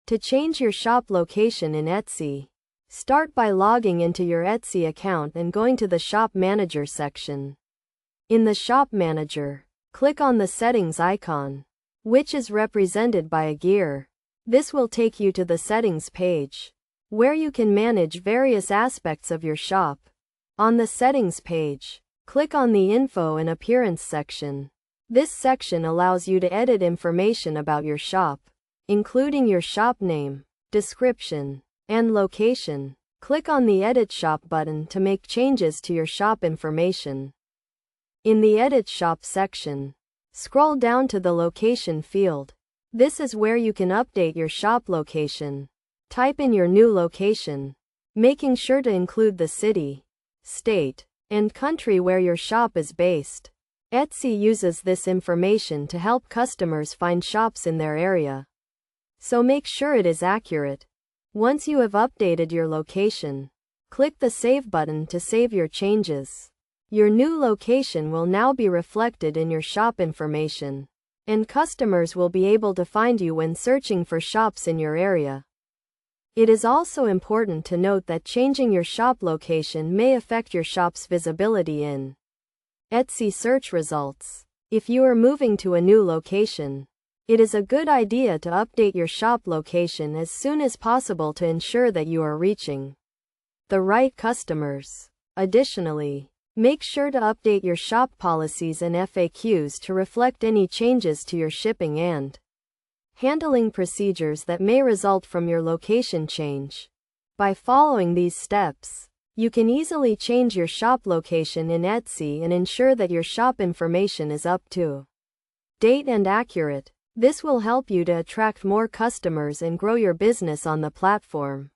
To change your shop location in Etsy, start by logging into your Etsy account and going to the Shop Manager section. In the Shop Manager, click on the Settings icon, which is represented by a gear. This will take you to the Settings page, where you can manage various aspects of your shop. On the Settings page, click on the Info and Appearance section. This section allows you to edit information about your shop, including your shop name, description, and location. Click on the Edit Shop button to make changes to your shop information. In the Edit Shop section, scroll down to the Location field. This is where you can update your shop location. Type in your new location, making sure to include the city, state, and country where your shop is based. Etsy uses this information to help customers find shops in their area, so make sure it is accurate. Once you have updated your location, click the Save button to save your changes. Your new location will now be reflected in your shop information, and customers will be able to find you when searching for shops in your area. It is also important to note that changing your shop location may affect your shop's visibility in Etsy search results. If you are moving to a new location, it is a good idea to update your shop location as soon as possible to ensure that you are reaching the right customers. Additionally, make sure to update your shop policies and FAQs to reflect any changes to your shipping and handling procedures that may result from your location change. By following these steps, you can easily change your shop location in Etsy and ensure that your shop information is up to date and accurate. This will help you to attract more customers and grow your business on the platform.